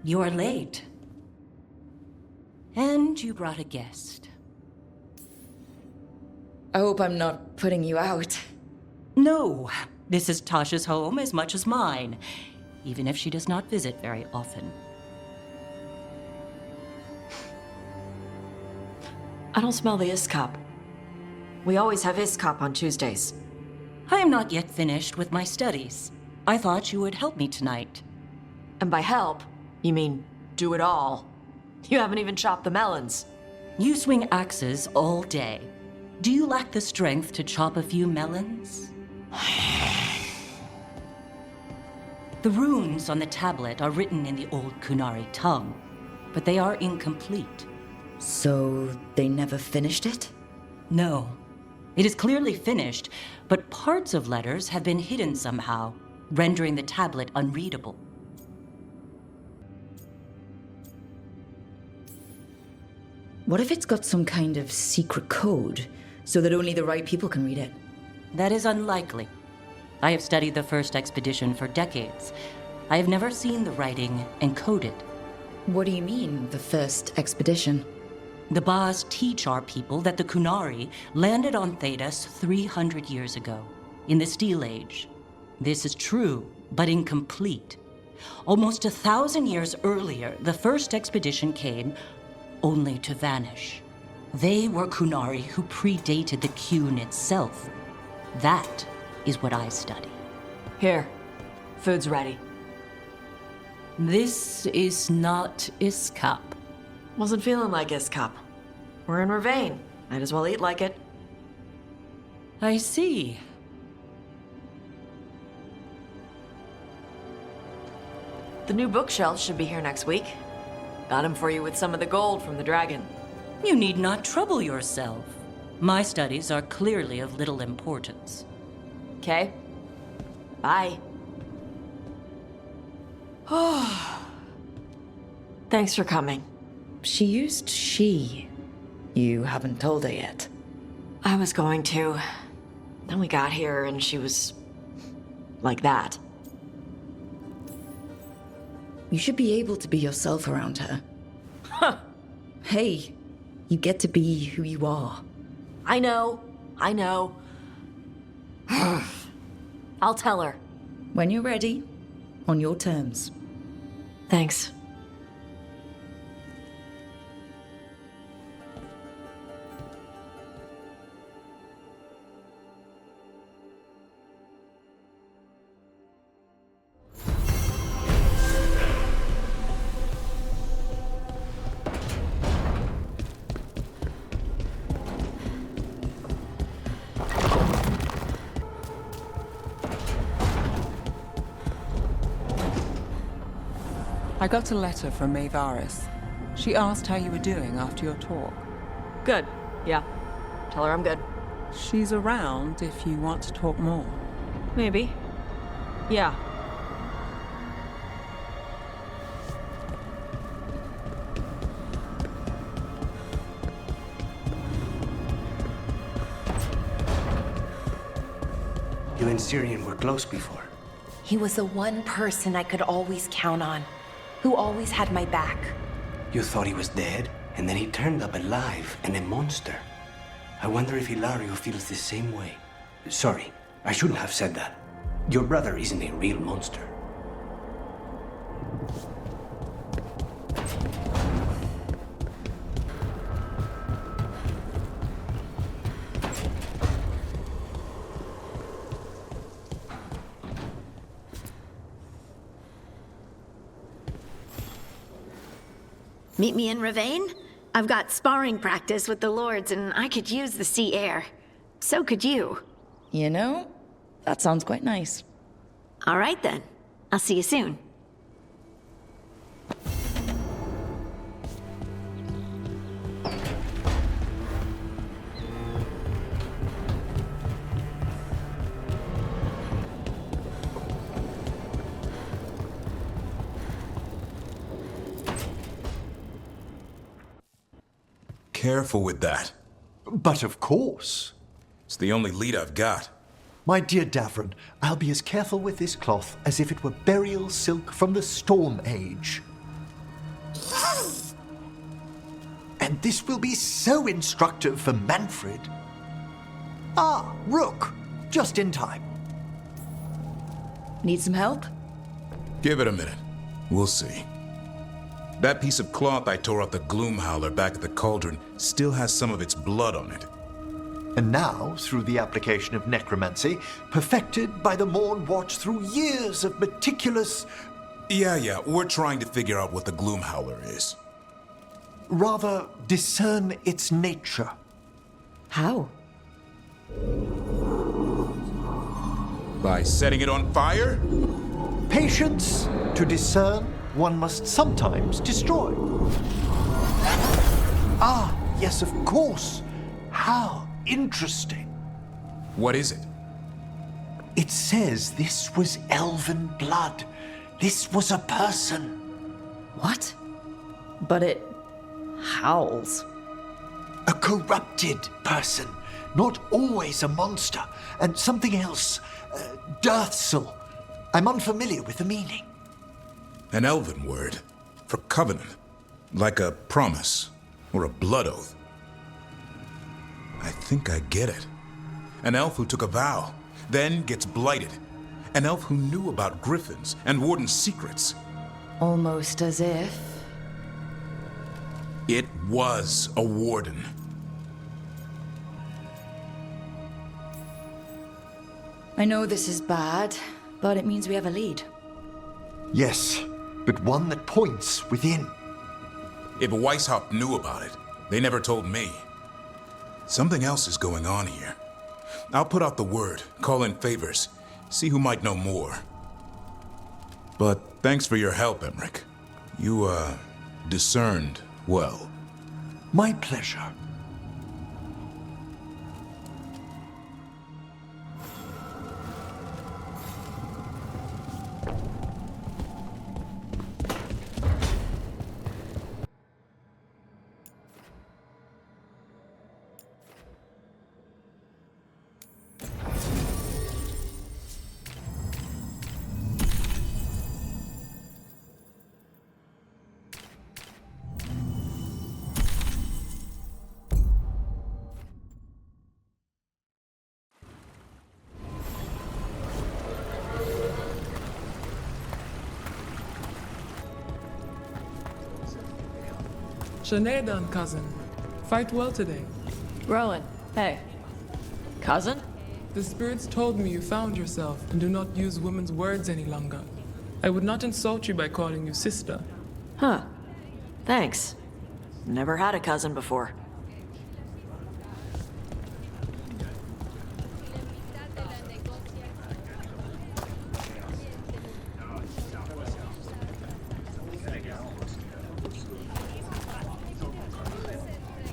You're late. And you brought a guest. I hope I'm not putting you out. No, this is Taash's home as much as mine, even if she does not visit very often. I don't smell the Iskop. We always have Iskop on Tuesdays. I am not yet finished with my studies. I thought you would help me tonight. And by help, you mean do it all. You haven't even chopped the melons. You swing axes all day. Do you lack the strength to chop a few melons? The runes on the tablet are written in the old Qunari tongue, but they are incomplete. So they never finished it? No. It is clearly finished, but parts of letters have been hidden somehow, rendering the tablet unreadable. What if it's got some kind of secret code, so that only the right people can read it? That is unlikely. I have studied the first expedition for decades. I have never seen the writing encoded. What do you mean, the first expedition? The Baas teach our people that the Qunari landed on Thedas 300 years ago, in the Steel Age. This is true, but incomplete. Almost 1,000 years earlier, the first expedition came only to vanish. They were Qunari who predated the Qun itself. That is what I study. Here, food's ready. This is not Iskop. Wasn't feeling like Iskop. We're in Ravane. Might as well eat like it. I see. The new bookshelf should be here next week. Got him for you with some of the gold from the dragon. You need not trouble yourself. My studies are clearly of little importance. Okay? Bye. Thanks for coming. She used she. You haven't told her yet. I was going to. Then we got here and she was like that. You should be able to be yourself around her. Huh. Hey, you get to be who you are. I know. I'll tell her. When you're ready, on your terms. Thanks. I got a letter from Maevaris. She asked how you were doing after your talk. Good. Yeah. Tell her I'm good. She's around if you want to talk more. Maybe. Yeah. You and Syrian were close before. He was the one person I could always count on, who always had my back. You thought he was dead, and then he turned up alive and a monster. I wonder if Hilario feels the same way. Sorry, I shouldn't have said that. Your brother isn't a real monster. Meet me in Ravane? I've got sparring practice with the lords and I could use the sea air. So could you. You know, that sounds quite nice. All right then. I'll see you soon. Careful with that. But of course. It's the only lead I've got. My dear Davrin, I'll be as careful with this cloth as if it were burial silk from the Storm Age. And this will be so instructive for Manfred. Ah, Rook, just in time. Need some help? Give it a minute. We'll see. That piece of cloth I tore off the Gloom Howler back at the cauldron still has some of its blood on it. And now, through the application of necromancy, perfected by the Morn Watch through years of meticulous... Yeah, we're trying to figure out what the Gloom Howler is. rather discern its nature. How? By setting it on fire? Patience. To discern, one must sometimes destroy. Ah, yes, of course. How interesting. What is it? It says this was elven blood. This was a person. What? But it howls. A corrupted person. Not always a monster. And something else. Deathsel. I'm unfamiliar with the meaning. An elven word for covenant. Like a promise or a blood oath. I think I get it. An elf who took a vow, then gets blighted. An elf who knew about griffins and warden's secrets. Almost as if... It was a warden. I know this is bad, but it means we have a lead. Yes, but one that points within. If Weishaupt knew about it, they never told me. Something else is going on here. I'll put out the word, call in favors, see who might know more. But thanks for your help, Emmrich. You, discerned well. My pleasure. Shanedan, cousin. Fight well today. Rowan, hey. Cousin? The spirits told me you found yourself and do not use women's words any longer. I would not insult you by calling you sister. Huh. Thanks. Never had a cousin before.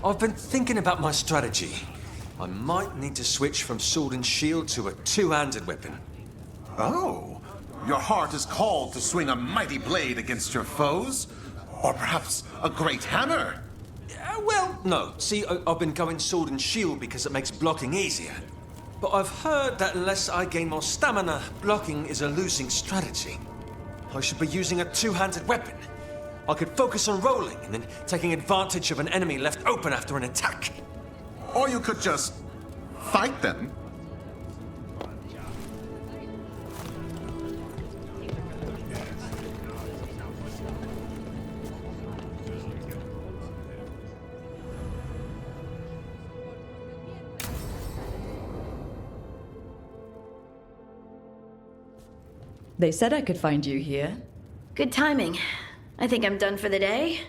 I've been thinking about my strategy. I might need to switch from sword and shield to a two-handed weapon. Oh, your heart is called to swing a mighty blade against your foes? Or perhaps a great hammer? Well, no. See, I've been going sword and shield because it makes blocking easier. But I've heard that unless I gain more stamina, blocking is a losing strategy. I should be using a two-handed weapon. I could focus on rolling and then taking advantage of an enemy left open after an attack. Or you could just fight them. They said I could find you here. Good timing. I think I'm done for the day.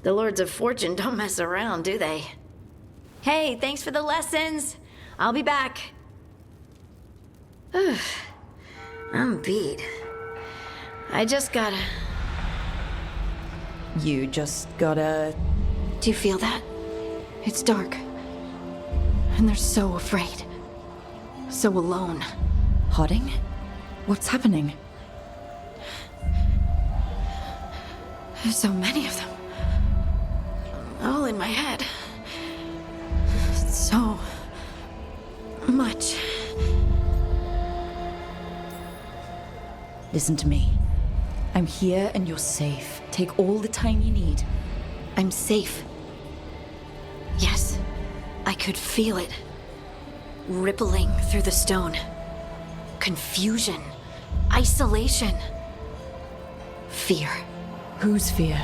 The Lords of Fortune don't mess around, do they? Hey, thanks for the lessons. I'll be back. I'm beat. I just gotta... You just gotta... Do you feel that? It's dark. And they're so afraid. So alone. Hodding? What's happening? There's so many of them. All in my head. So much. Listen to me. I'm here and you're safe. Take all the time you need. I'm safe. Yes, I could feel it. Rippling through the stone. Confusion. Isolation. Fear. Whose fear?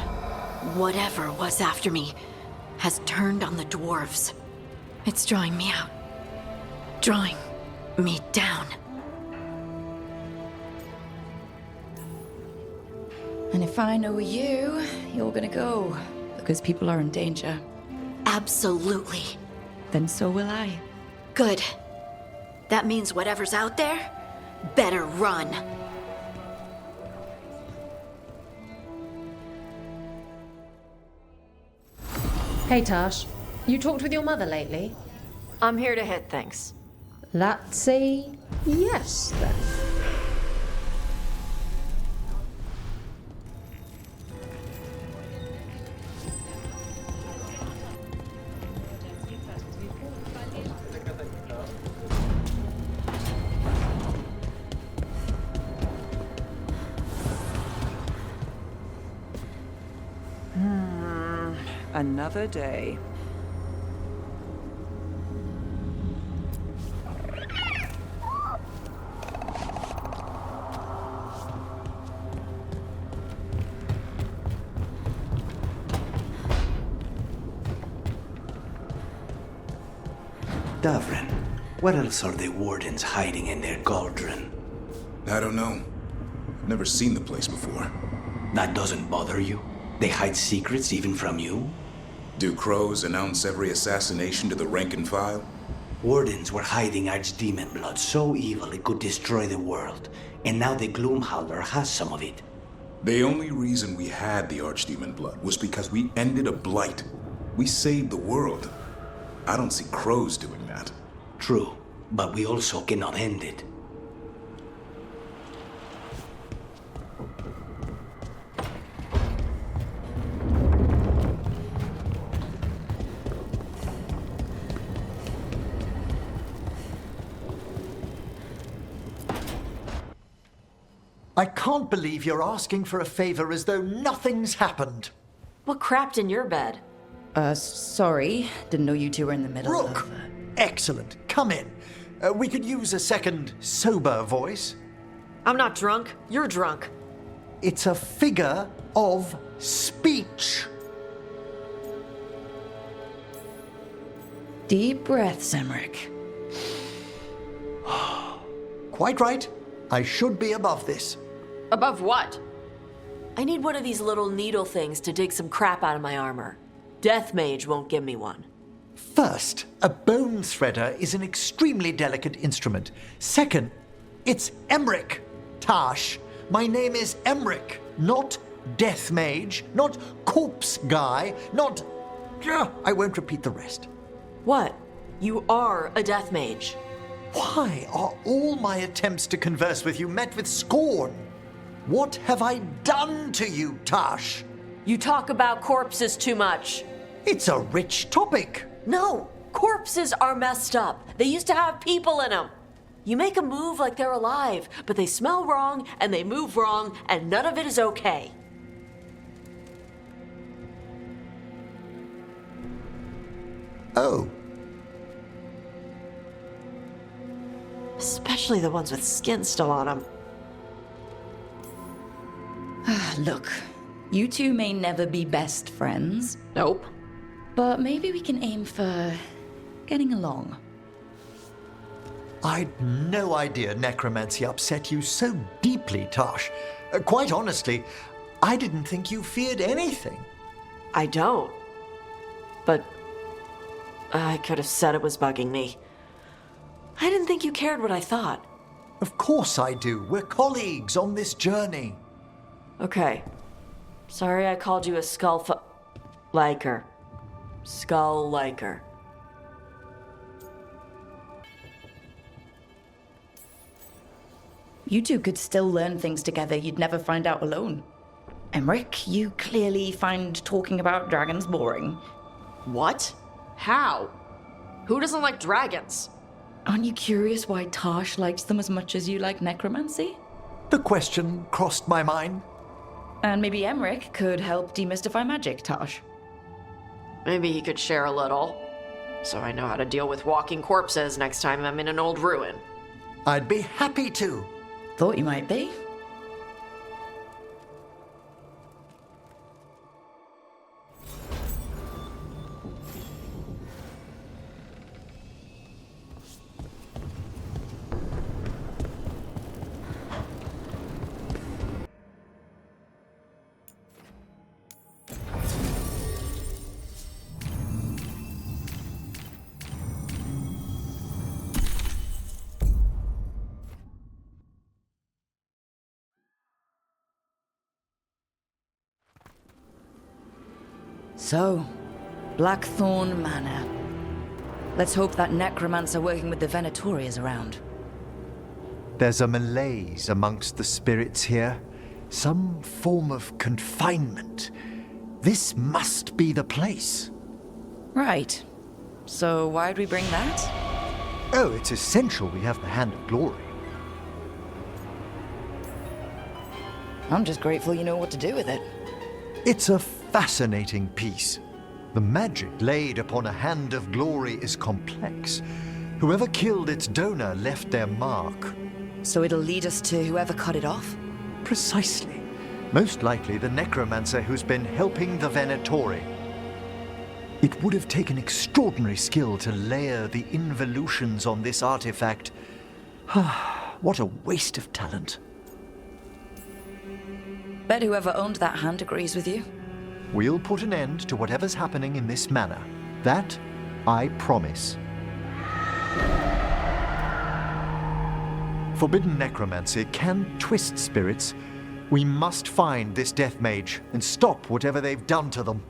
Whatever was after me has turned on the dwarves. It's drawing me out. Drawing me down. And if I know you, you're gonna go. Because people are in danger. Absolutely. Then so will I. Good. That means whatever's out there better run. Hey Taash, you talked with your mother lately? I'm here to hit things. That's a yes, then. Another day. Davrin, what else are the wardens hiding in their cauldron? I don't know. Never seen the place before. That doesn't bother you? They hide secrets even from you? Do crows announce every assassination to the rank and file? Wardens were hiding archdemon blood so evil it could destroy the world, and now the Gloomhowler has some of it. The only reason we had the archdemon blood was because we ended a blight. We saved the world. I don't see crows doing that. True, but we also cannot end it. I can't believe you're asking for a favor as though nothing's happened. What crapped in your bed? Sorry. Didn't know you two were in the middle Rook! of... Excellent. Come in. We could use a second sober voice. I'm not drunk. You're drunk. It's a figure of speech. Deep breaths, Emmrich. Quite right. I should be above this. Above what? I need one of these little needle things to dig some crap out of my armor. Death Mage won't give me one. First, a bone threader is an extremely delicate instrument. Second, it's Emmrich, Taash. My name is Emmrich, not Death Mage, not Corpse Guy, not... I won't repeat the rest. What? You are a Death Mage. Why are all my attempts to converse with you met with scorn? What have I done to you, Taash? You talk about corpses too much. It's a rich topic. No, corpses are messed up. They used to have people in them. You make a move like they're alive, but they smell wrong and they move wrong, and none of it is okay. Oh. Especially the ones with skin still on them. Look, you two may never be best friends. Nope. But maybe we can aim for getting along. I'd no idea necromancy upset you so deeply, Taash. Quite honestly, I didn't think you feared anything. I don't. But I could have said it was bugging me. I didn't think you cared what I thought. Of course I do. We're colleagues on this journey. Okay. Sorry I called you a liker. Skull liker. You two could still learn things together you'd never find out alone. Emmrich, you clearly find talking about dragons boring. What? How? Who doesn't like dragons? Aren't you curious why Taash likes them as much as you like necromancy? The question crossed my mind. And maybe Emmrich could help demystify magic, Taash. Maybe he could share a little, so I know how to deal with walking corpses next time I'm in an old ruin. I'd be happy to. Thought you might be. So, Blackthorn Manor. Let's hope that necromancer working with the Venatori is around. There's a malaise amongst the spirits here. Some form of confinement. This must be the place. Right. So why'd we bring that? Oh, it's essential we have the Hand of Glory. I'm just grateful you know what to do with it. It's a fascinating piece. The magic laid upon a Hand of Glory is complex. Whoever killed its donor left their mark. So it'll lead us to whoever cut it off? Precisely. Most likely the necromancer who's been helping the Venatori. It would have taken extraordinary skill to layer the involutions on this artifact. What a waste of talent. Bet whoever owned that hand agrees with you. We'll put an end to whatever's happening in this manor. That, I promise. Forbidden necromancy can twist spirits. We must find this death mage and stop whatever they've done to them.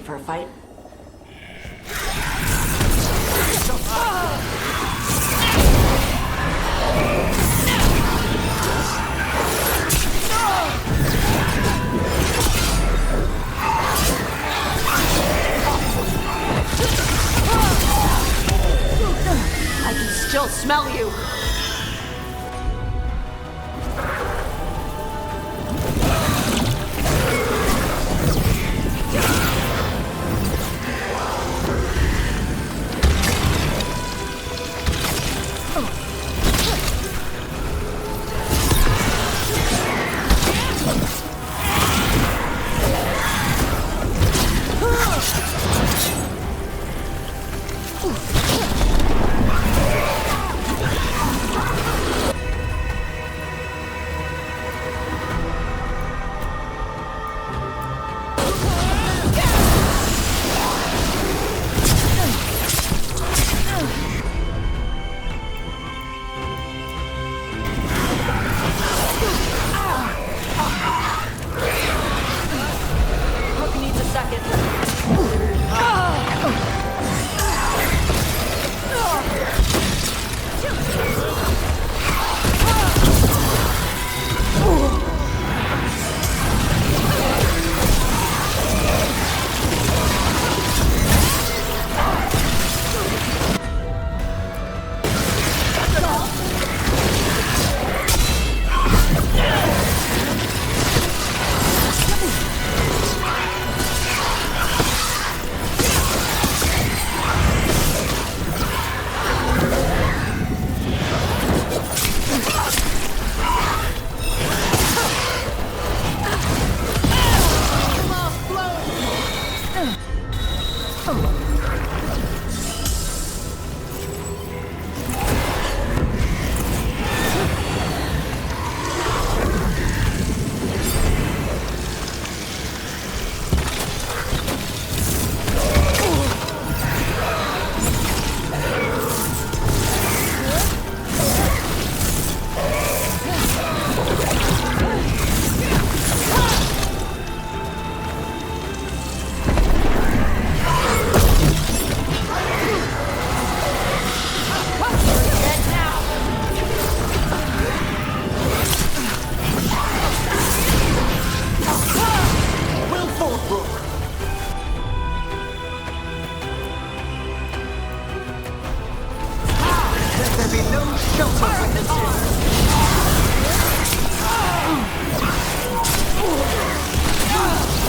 For a fight? I can still smell you.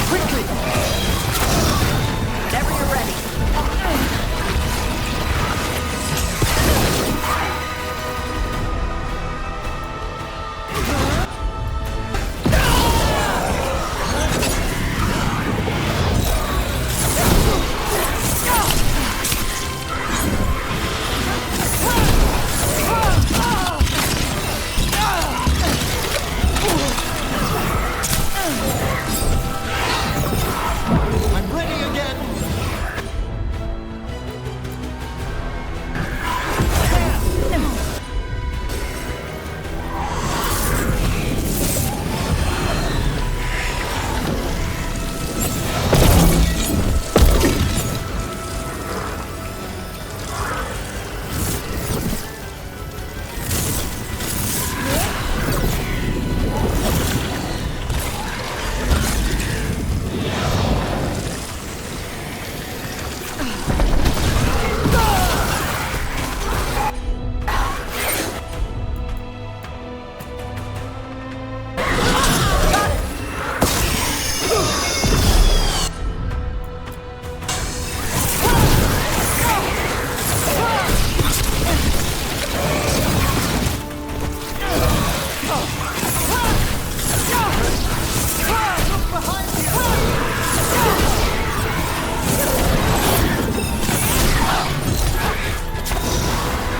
Quickly! Whenever you're ready. I'm ready again!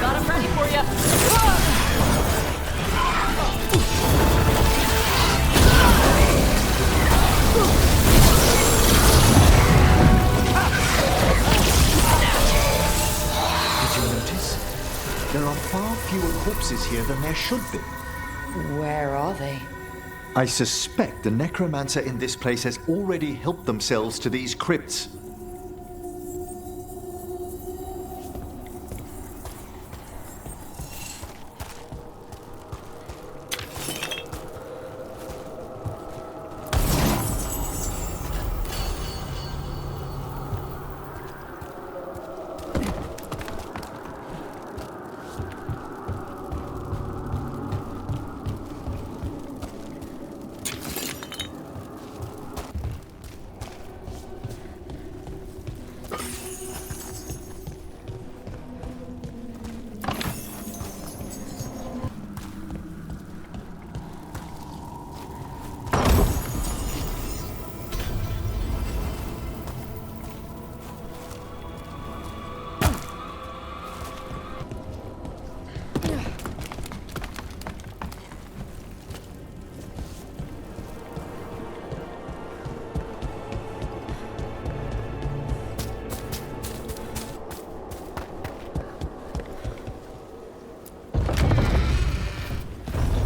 Got him ready for you. Did you notice? There are far fewer corpses here than there should be. Where are they? I suspect the necromancer in this place has already helped themselves to these crypts.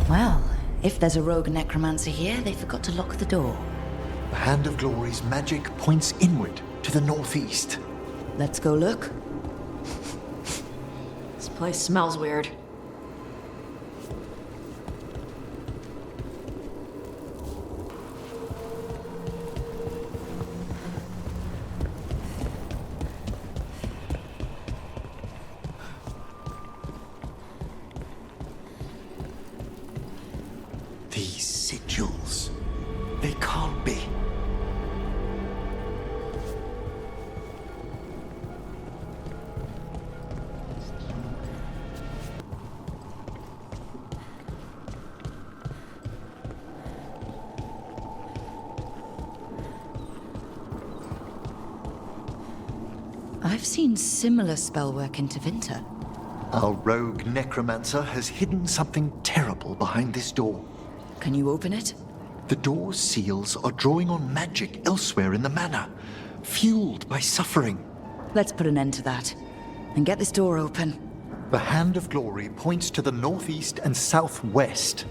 Well, if there's a rogue necromancer here, they forgot to lock the door. The Hand of Glory's magic points inward to the northeast. Let's go look. This place smells weird. These sigils. They can't be. I've seen similar spellwork in Tevinter. Our rogue necromancer has hidden something terrible behind this door. Can you open it? The door's seals are drawing on magic elsewhere in the manor, fueled by suffering. Let's put an end to that and get this door open. The Hand of Glory points to the northeast and southwest.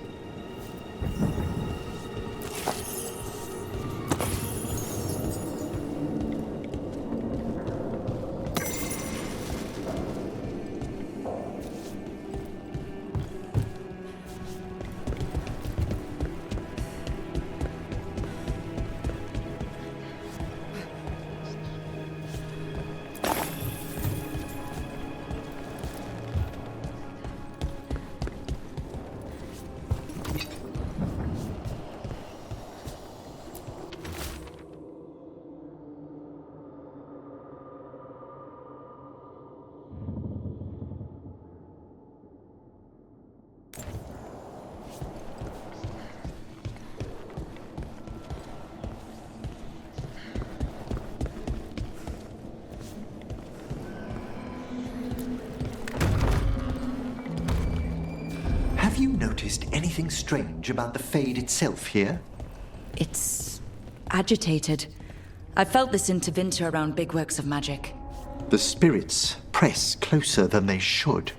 Have you noticed anything strange about the Fade itself here? It's agitated. I've felt this in Tevinter around big works of magic. The spirits press closer than they should.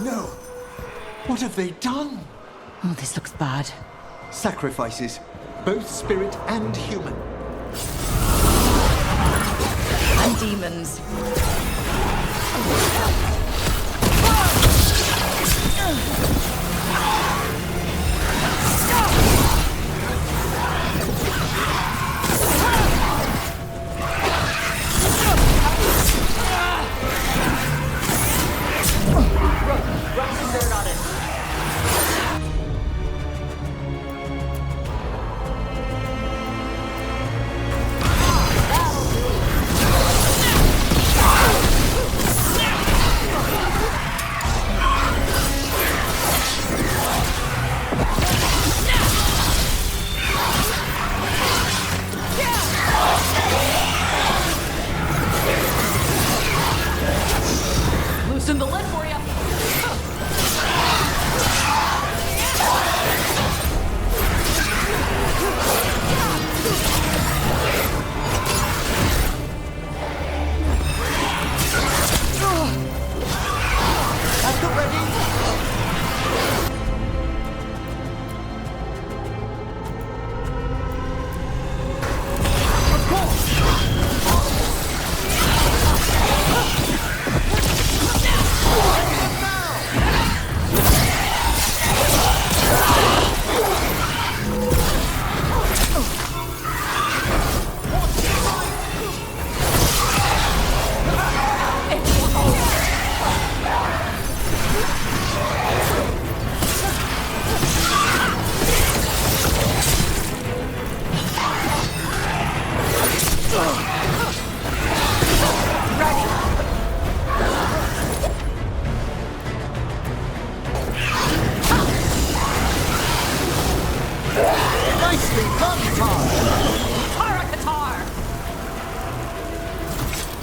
No! What have they done? Oh, this looks bad. Sacrifices, both spirit and human. And demons. Loosen the lid for you.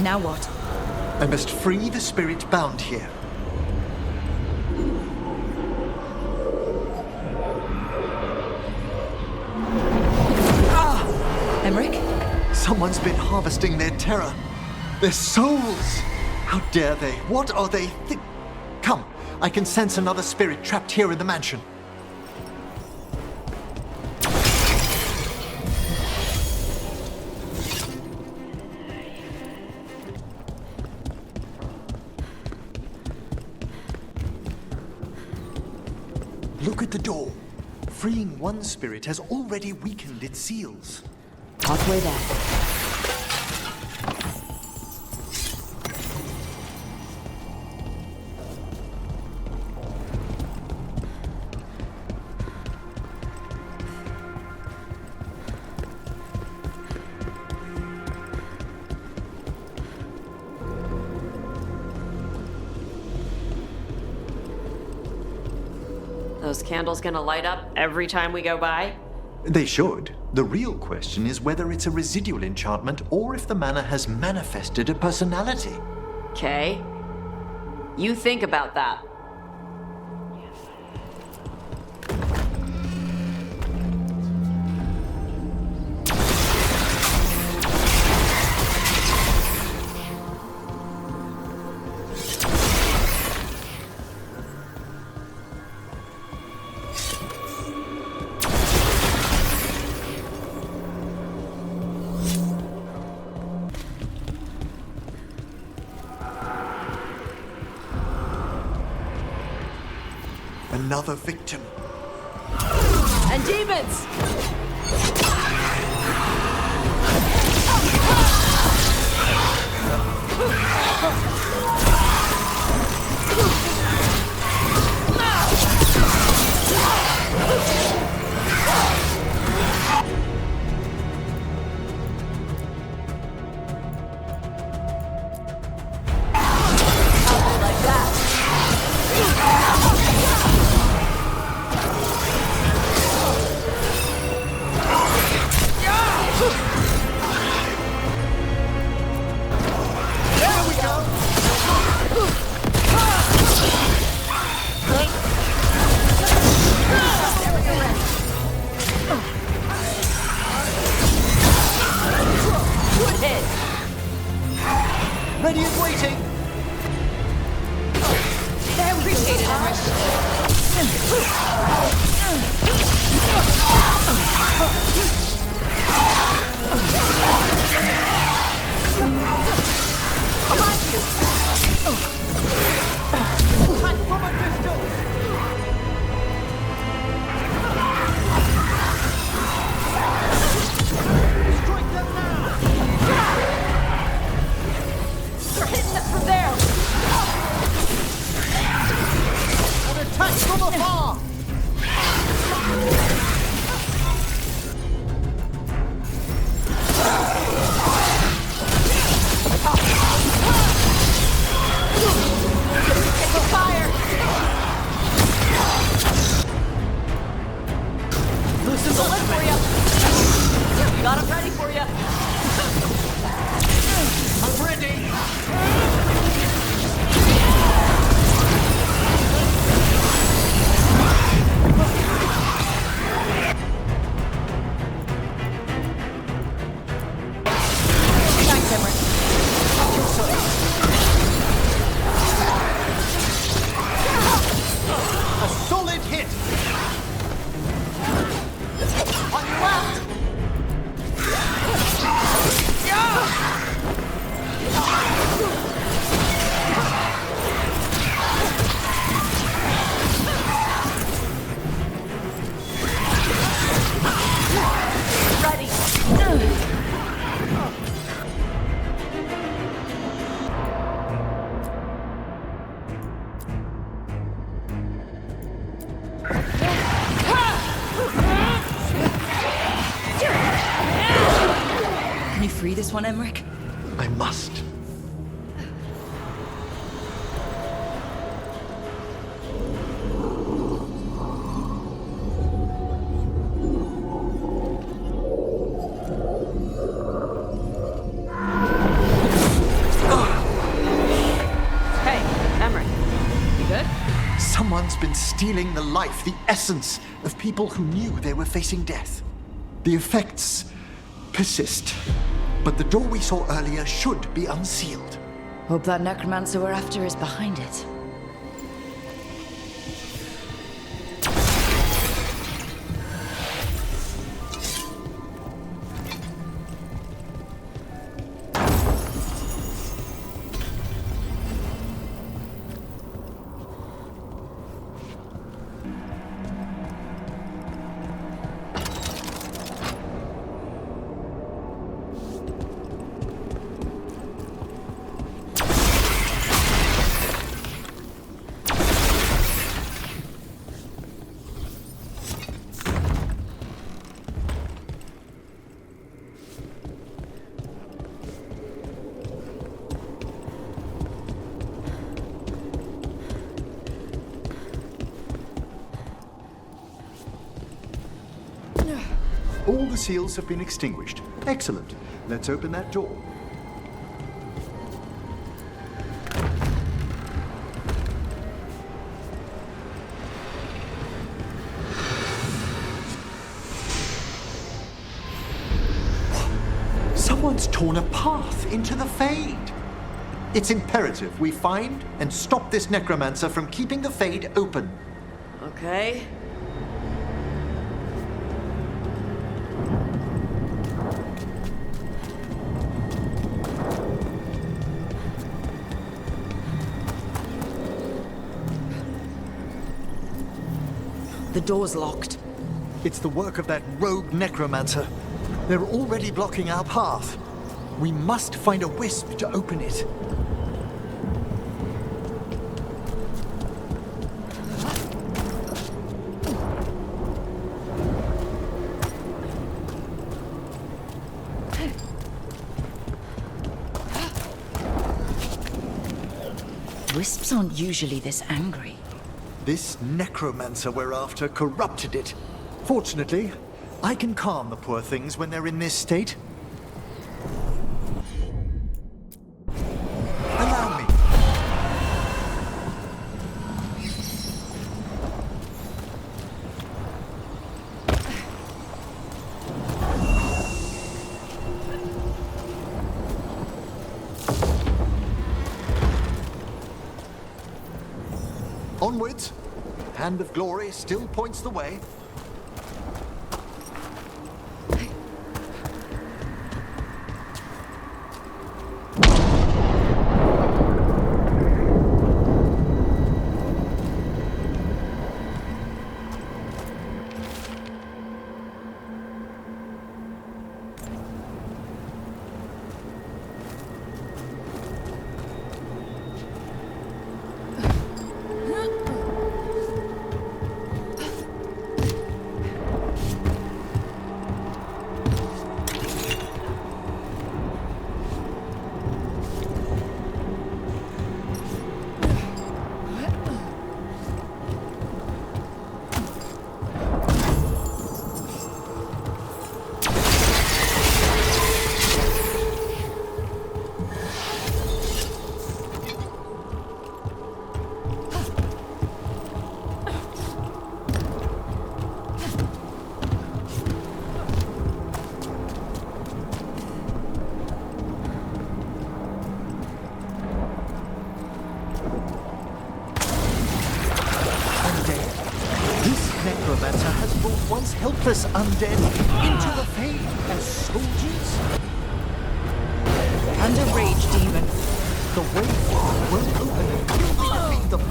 Now what? I must free the spirit bound here. Emmrich? Someone's been harvesting their terror. Their souls! How dare they? What are they Come, I can sense another spirit trapped here in the mansion. Look at the door. Freeing one spirit has already weakened its seals. Halfway there. Those candles gonna light up every time we go by? They should. The real question is whether it's a residual enchantment or if the manor has manifested a personality. Okay. You think about that. Another victim. And demons! Ready and waiting! Appreciate it, Emmrich. They're hitting it from there. An attack from afar! Taking fire. Loosen the lid for you. We got him ready for you. I'm ready! Thanks, Emmrich. A solid hit! On your left. Ready. Can you free this one, Emmrich? I must. Hey, Emmrich. You good? Someone's been stealing the life, the essence of people who knew they were facing death. The effects persist, but the door we saw earlier should be unsealed. Hope that necromancer we're after is behind it. All the seals have been extinguished. Excellent. Let's open that door. Someone's torn a path into the Fade. It's imperative we find and stop this necromancer from keeping the Fade open. Okay. The door's locked. It's the work of that rogue necromancer. They're already blocking our path. We must find a wisp to open it. Wisps aren't usually this angry. This necromancer we're after corrupted it. Fortunately, I can calm the poor things when they're in this state. Allow me. Onwards. Hand of Glory still points the way. Once helpless undead into the faith as soldiers? And a rage demon. The way forward will open until we defeat them.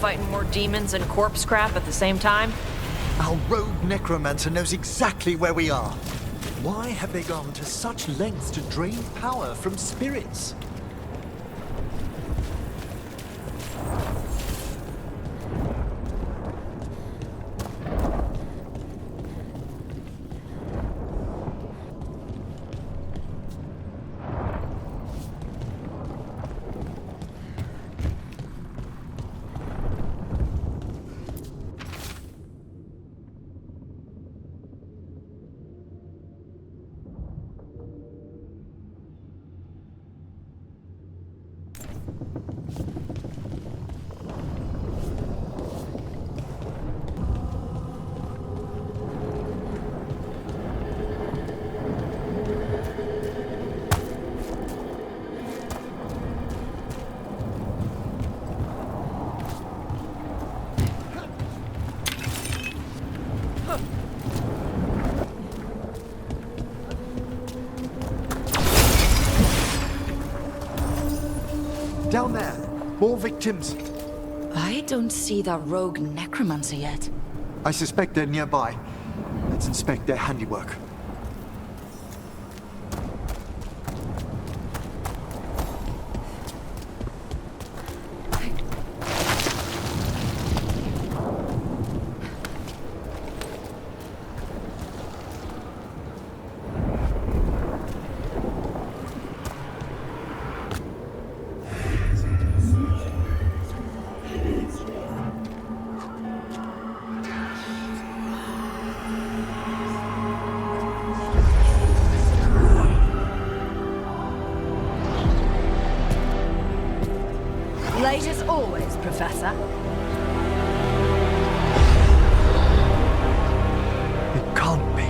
Fighting more demons and corpse crap at the same time? Our rogue necromancer knows exactly where we are. Why have they gone to such lengths to drain power from spirits? Down there, more victims. I don't see that rogue necromancer yet. I suspect they're nearby. Let's inspect their handiwork. can't be.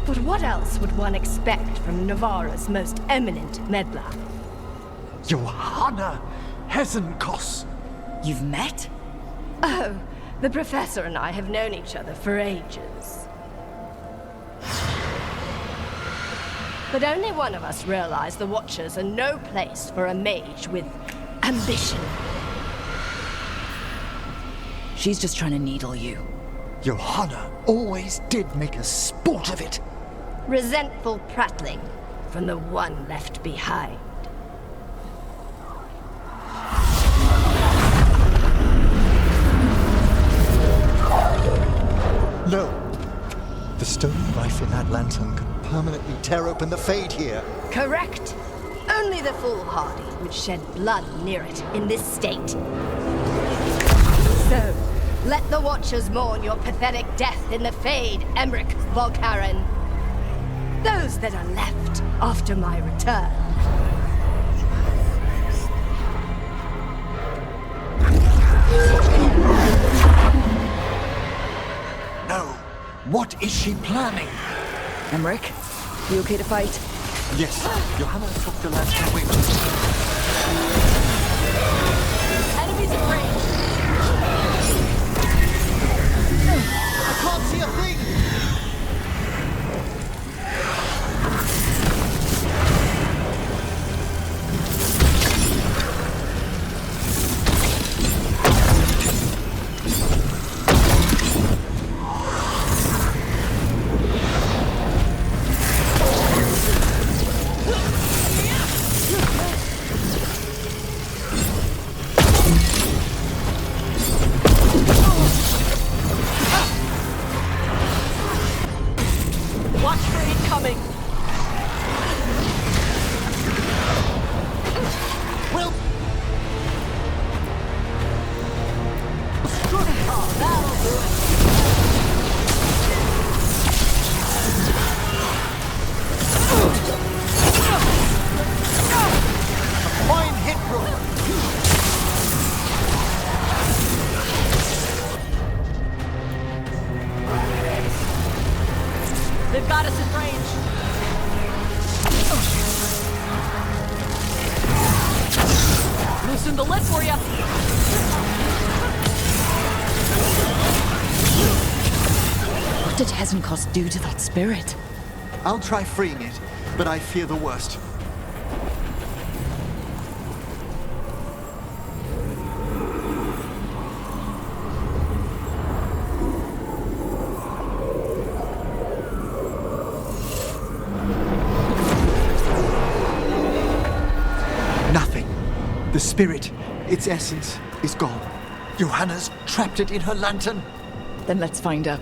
But what else would one expect from Navarra's most eminent meddler? Johanna Hezenkoss. You've met? Oh, the Professor and I have known each other for ages. But only one of us realized the Watchers are no place for a mage with ambition. She's just trying to needle you. Johanna always did make a sport of it. Resentful prattling from the one left behind. No. The stone knife in that lantern could permanently tear open the Fade here. Correct. Only the foolhardy would shed blood near it in this state. So, let the Watchers mourn your pathetic death in the Fade, Emmrich Volkaren. Those that are left after my return. No. What is she planning? Emmrich, you okay to fight? Yes. Johanna took the lantern away from Enemies at range. I can't see a thing! Watch for incoming. Well, That'll do it. fine hit, bro. They've got us in range. Loosen the lid for you. What did Hezenkoss do to that spirit? I'll try freeing it, but I fear the worst. Nothing. The spirit, its essence, is gone. Johanna's trapped it in her lantern. Then let's find her.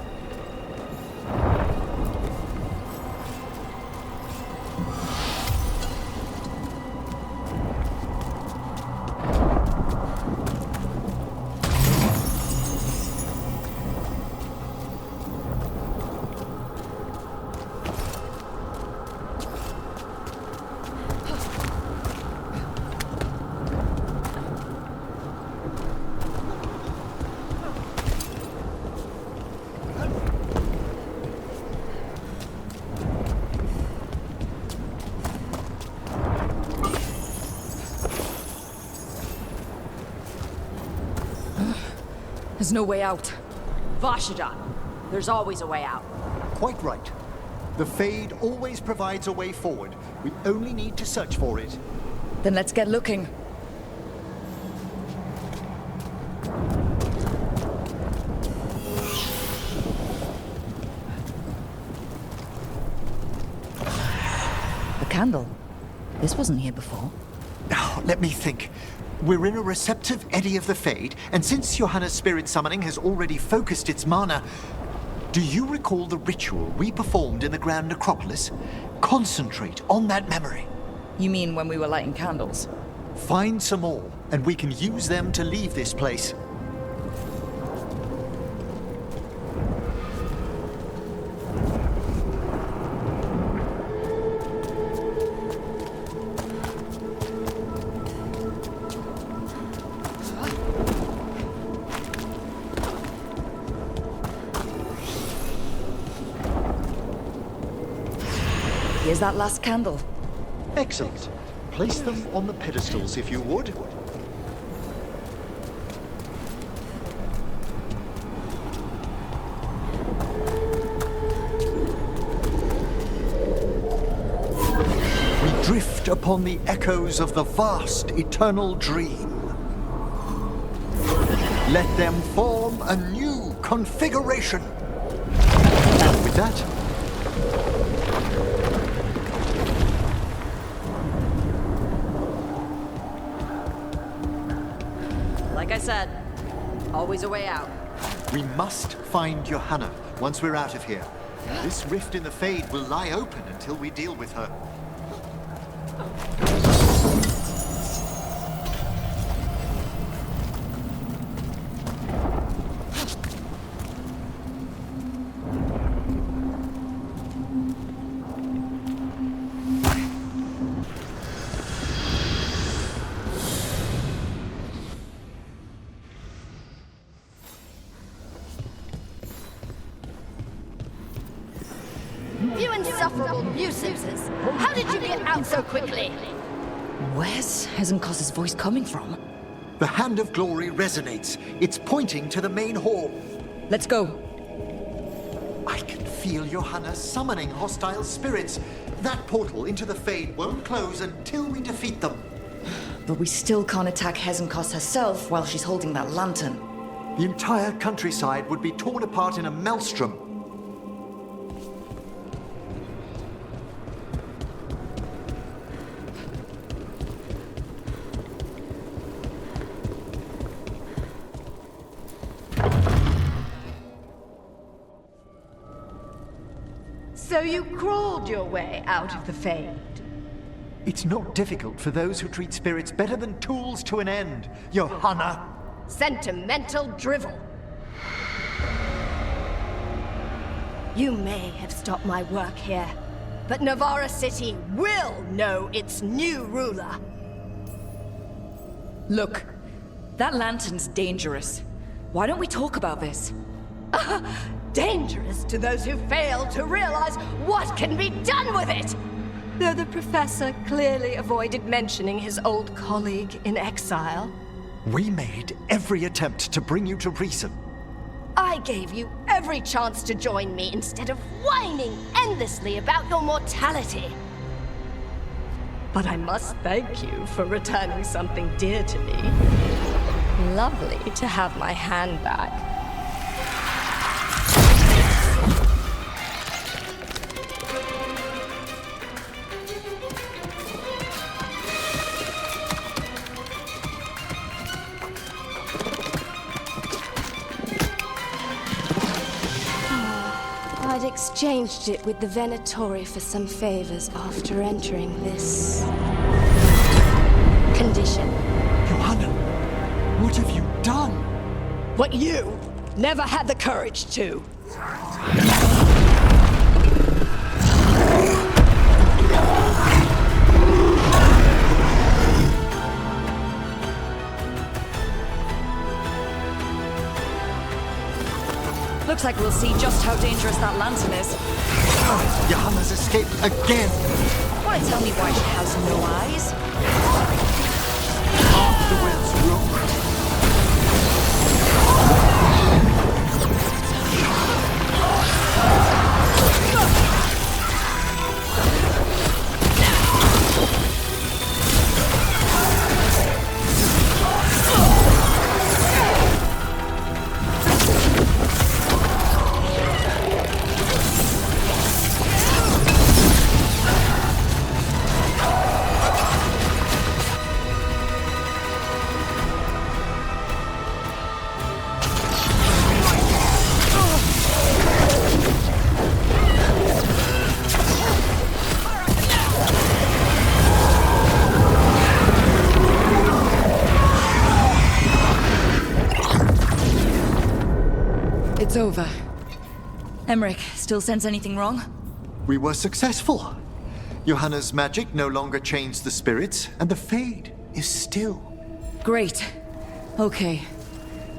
There's no way out. Vashoth, there's always a way out. Quite right. The Fade always provides a way forward. We only need to search for it. Then let's get looking. A candle. This wasn't here before. Now, let me think. We're in a receptive eddy of the Fade, and since Johanna's spirit summoning has already focused its mana, do you recall the ritual we performed in the Grand Necropolis? Concentrate on that memory. You mean when we were lighting candles? Find some more, and we can use them to leave this place. Here's that last candle. Excellent. Place them on the pedestals, if you would. We drift upon the echoes of the vast, eternal dream. Let them form a new configuration. And with that, Like I said, always a way out. we must find Johanna once we're out of here. This rift in the Fade will lie open until we deal with her. You insufferable nuisances! How did you get out so quickly? Where's Hezenkoss's voice coming from? The Hand of Glory resonates. It's pointing to the main hall. Let's go. I can feel Johanna summoning hostile spirits. That portal into the Fade won't close until we defeat them. But we still can't attack Hezenkoss herself while she's holding that lantern. The entire countryside would be torn apart in a maelstrom. So you crawled your way out of the Fade. It's not difficult for those who treat spirits better than tools to an end, Johanna. Sentimental drivel. You may have stopped my work here, but Navarra City will know its new ruler. Look, that lantern's dangerous. Why don't we talk about this? Dangerous to those who fail to realize what can be done with it! Though the professor clearly avoided mentioning his old colleague in exile. We made every attempt to bring you to reason. I gave you every chance to join me instead of whining endlessly about your mortality. But I must thank you for returning something dear to me. Lovely to have my hand back. I'd exchanged it with the Venatori for some favors after entering this condition. Johanna, what have you done? What you never had the courage to. Looks like we'll see just how dangerous that lantern is. Johanna's escaped again. Want to tell me why she has no eyes? Afterwards, room. It's over. Emmrich, still sense anything wrong? We were successful. Johanna's magic no longer changed the spirits, and the Fade is still. Great. Okay.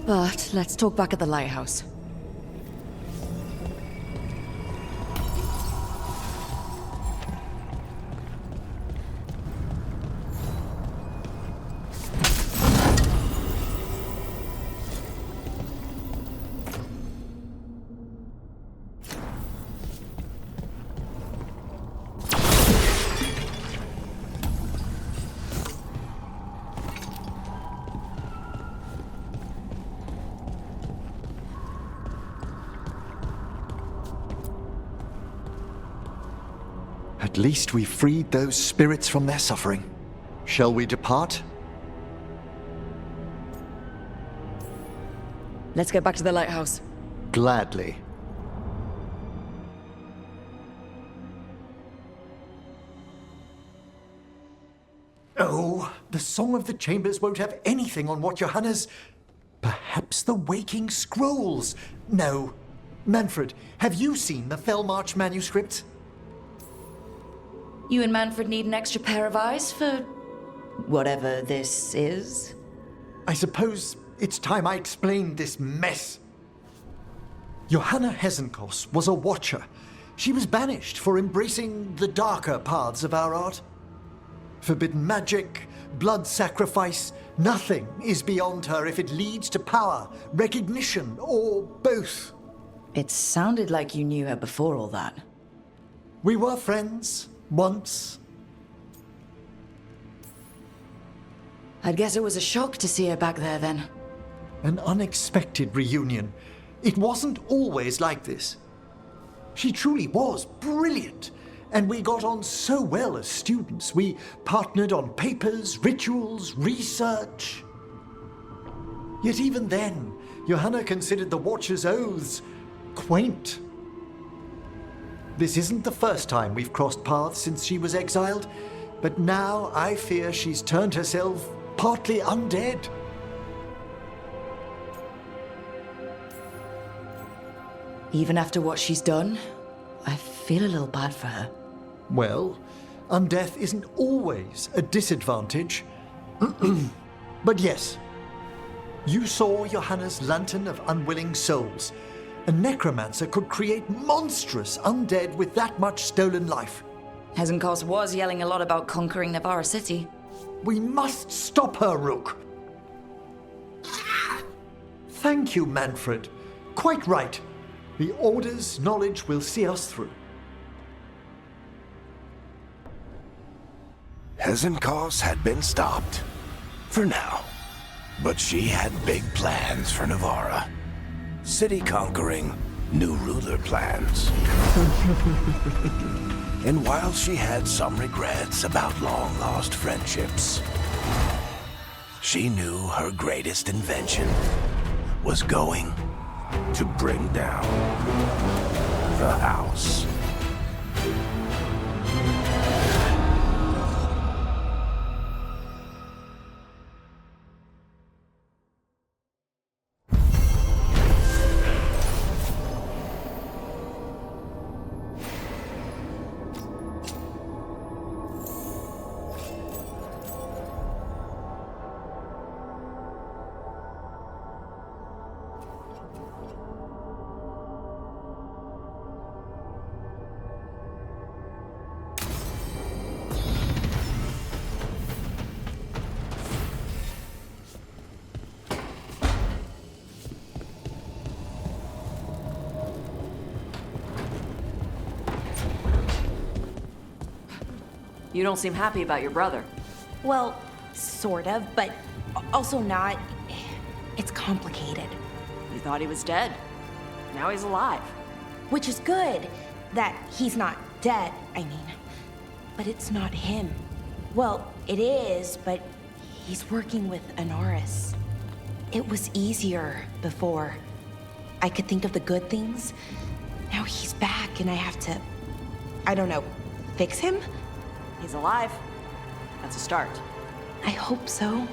But let's talk back at the lighthouse. At least we freed those spirits from their suffering. Shall we depart? Let's get back to the lighthouse. Gladly. Oh, the Song of the Chambers won't have anything on what Johanna's... Perhaps the Waking Scrolls? No. Manfred, have you seen the Fellmarch manuscript? You and Manfred need an extra pair of eyes for whatever this is? I suppose it's time I explained this mess. Johanna Hezenkoss was a watcher. She was banished for embracing the darker paths of our art. Forbidden magic, blood sacrifice, nothing is beyond her if it leads to power, recognition, or both. It sounded like you knew her before all that. We were friends, once. I'd guess it was a shock to see her back there then. An unexpected reunion. It wasn't always like this. She truly was brilliant. And we got on so well as students. We partnered on papers, rituals, research. Yet even then, Johanna considered the Watcher's oaths quaint. This isn't the first time we've crossed paths since she was exiled, but now I fear she's turned herself partly undead. Even after what she's done, I feel a little bad for her. Well, undeath isn't always a disadvantage. But yes, you saw Johanna's Lantern of Unwilling Souls. A necromancer could create monstrous undead with that much stolen life. Hezenkoss was yelling a lot about conquering Navarra City. We must stop her, Rook. Thank you, Manfred. Quite right. The Order's knowledge will see us through. Hezenkoss had been stopped. For now. But she had big plans for Navarra. City conquering, new ruler plans. And while she had some regrets about long-lost friendships, she knew her greatest invention was going to bring down the house. You don't seem happy about your brother. Well, sort of, but also not. It's complicated. You thought he was dead. Now he's alive. Which is good, that he's not dead, I mean. But it's not him. Well, it is, but he's working with Anaris. It was easier before. I could think of the good things. Now he's back and I have to, I don't know, fix him? He's alive. That's a start. I hope so.